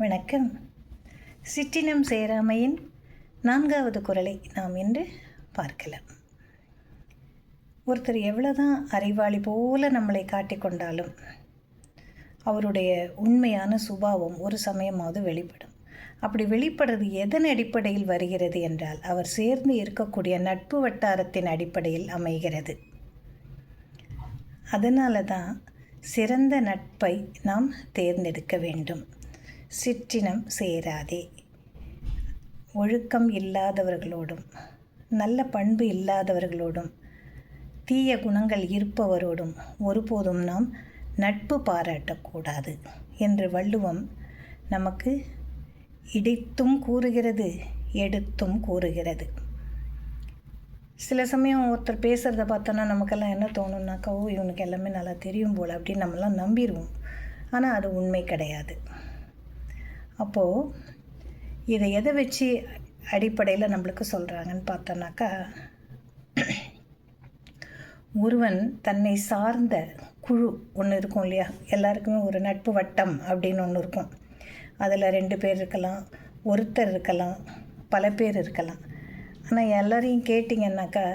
வணக்கம். சிற்றினம் சேராமையின் 4வது குறளை நாம் இன்று பார்க்கலாம். ஒருத்தர் எவ்வளோதான் அறிவாளி போல நம்மளை காட்டிக்கொண்டாலும் அவருடைய உண்மையான சுபாவம் ஒரு சமயமாவது வெளிப்படும். அப்படி வெளிப்படுறது எதன் அடிப்படையில் வருகிறது என்றால் அவர் சேர்ந்து இருக்கக்கூடிய நட்பு வட்டாரத்தின் அடிப்படையில் அமைகிறது. அதனால தான் சிறந்த நட்பை நாம் தேர்ந்தெடுக்க வேண்டும். சிற்றினம் சேராதே. ஒழுக்கம் இல்லாதவர்களோடும் நல்ல பண்பு இல்லாதவர்களோடும் தீய குணங்கள் இருப்பவரோடும் ஒருபோதும் நாம் நட்பு பாராட்டக்கூடாது என்று வள்ளுவம் நமக்கு இடித்தும் கூறுகிறது, எடுத்தும் கூறுகிறது. சில சமயம் ஒருத்தர் பேசுகிறத பார்த்தோன்னா நமக்கெல்லாம் என்ன தோணுன்னாக்கா, இவனுக்கு எல்லாமே நல்லா தெரியும் போல் அப்படின்னு நம்மளாம் நம்பிடுவோம். ஆனால் அது உண்மை கிடையாது. அப்போது இதை எதை வச்சு அடிப்படையில் நம்மளுக்கு சொல்கிறாங்கன்னு பார்த்தோன்னாக்கா, ஒருவன் தன்னை சார்ந்த குழு ஒன்று இருக்கும் இல்லையா, எல்லாருக்குமே ஒரு நட்பு வட்டம் அப்படின்னு ஒன்று இருக்கும். அதில் 2 பேர் இருக்கலாம், ஒருத்தர் இருக்கலாம், பல பேர் இருக்கலாம். ஆனால் எல்லோரையும் கேட்டிங்கன்னாக்கா,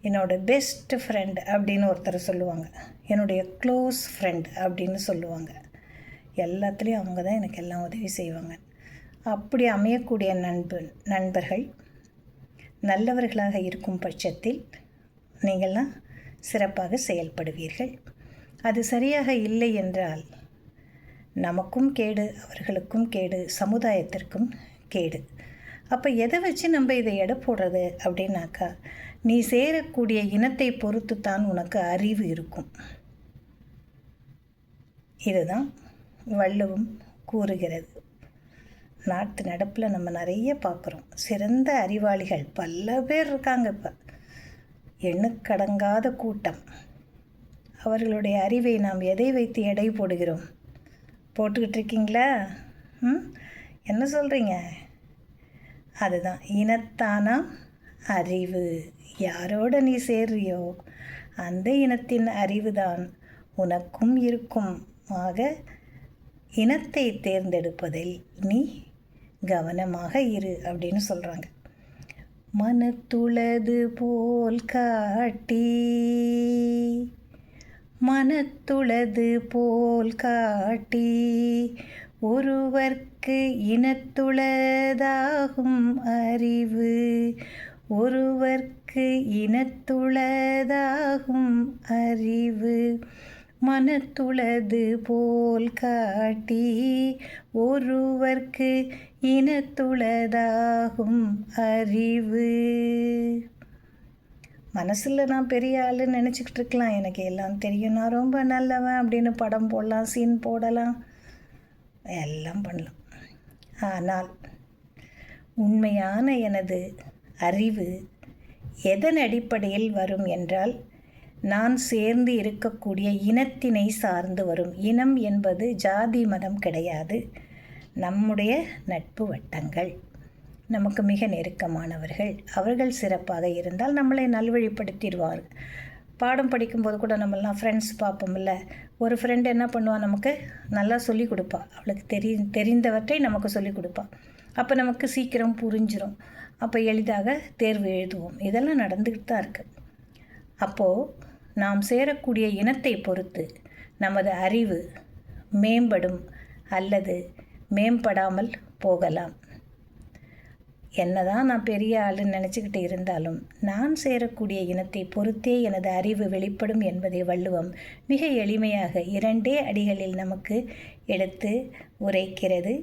என்னோடய பெஸ்ட் ஃப்ரெண்ட் அப்படின்னு ஒருத்தர் சொல்லுவாங்க, என்னுடைய க்ளோஸ் ஃப்ரெண்ட் அப்படின்னு சொல்லுவாங்க. எல்லாத்துலேயும் அவங்க தான் எனக்கு எல்லாம் உதவி செய்வாங்க. அப்படி அமையக்கூடிய நண்பர்கள் நல்லவர்களாக இருக்கும் பட்சத்தில் நீங்கள்லாம் சிறப்பாக செயல்படுவீர்கள். அது சரியாக இல்லை என்றால் நமக்கும் கேடு, அவர்களுக்கும் கேடு, சமுதாயத்திற்கும் கேடு. அப்போ எதை வச்சு நம்ம இதை எடை போடுறது அப்படின்னாக்கா, நீ சேரக்கூடிய இனத்தை பொறுத்து தான் உனக்கு அறிவு இருக்கும். இதுதான் வள்ளுவம் கூறுகிறது. நாட்டு நடப்பில் நம்ம நிறைய பார்க்குறோம். சிறந்த அறிவாளிகள் பல பேர் இருக்காங்க. இப்போ எண்ணுக்கடங்காத கூட்டம். அவர்களுடைய அறிவை நாம் எதை வைத்து எடை போடுகிறோம்? போட்டுக்கிட்டு இருக்கீங்களா? என்ன சொல்கிறீங்க? அதுதான் இனத்தானா அறிவு. யாரோட நீ சேர்றியோ அந்த இனத்தின் அறிவு தான் உனக்கும் இருக்கும். ஆக இனத்தை தேர்ந்தெடுப்பதில் நீ கவனமாக இரு அப்படின்னு சொல்கிறாங்க. மனத்துளது போல் காட்டி, மனத்துளது போல் காட்டி, ஒருவர்க்கு இனத்துளதாகும் அறிவு, ஒருவர்க்கு இனத்துளதாகும் அறிவு. மனத்துளது போல் காட்டி, ஒருவர்க்கு இனத்துளதாகும் அறிவு. மனசில் நான் பெரிய ஆளுன்னு நினச்சிக்கிட்டு இருக்கலாம், எனக்கு எல்லாம் தெரியும், நான் ரொம்ப நல்லவன் அப்படின்னு படம் போடலாம், சீன் போடலாம், எல்லாம் பண்ணலாம். ஆனால் உண்மையான எனது அறிவு எதன் அடிப்படையில் வரும் என்றால், நான் சேர்ந்து இருக்கக்கூடிய இனத்தினை சார்ந்து வரும். இனம் என்பது ஜாதி மதம் கிடையாது. நம்முடைய நட்பு வட்டங்கள், நமக்கு மிக நெருக்கமானவர்கள், அவர்கள் சிறப்பாக இருந்தால் நம்மளை நல்வழிப்படுத்திடுவார். பாடம் படிக்கும்போது கூட நம்மளாம் ஃப்ரெண்ட்ஸ் பார்ப்போம்ல, ஒரு ஃப்ரெண்டு என்ன பண்ணுவாள், நமக்கு நல்லா சொல்லி கொடுப்பா, அவளுக்கு தெரிந்தவற்றை நமக்கு சொல்லி கொடுப்பா. அப்போ நமக்கு சீக்கிரம் புரிஞ்சிடும். அப்போ எளிதாக தேர்வு எழுதுவோம். இதெல்லாம் நடந்துக்கிட்டு தான் இருக்குது. அப்போது நாம் சேரக்கூடிய இனத்தை பொறுத்து நமது அறிவு மேம்படும் அல்லது மேம்படாமல் போகலாம். என்னதான் நான் பெரிய ஆளுன்னு நினச்சிக்கிட்டு இருந்தாலும் நான் சேரக்கூடிய இனத்தை பொறுத்தே எனது அறிவு வெளிப்படும் என்பதை வள்ளுவம் மிக எளிமையாக 2 அடிகளில் நமக்கு எடுத்து உரைக்கிறது.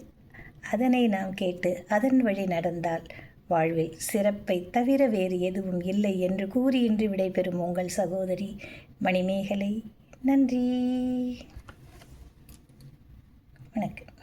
அதனை நாம் கேட்டு அதன் வழி நடந்தால் வாழ்வில் சிறப்பை தவிர வேறு எதுவும் இல்லை என்று கூறி இன்று விடைபெறும் உங்கள் சகோதரி மணிமேகலை. நன்றி, வணக்கம்.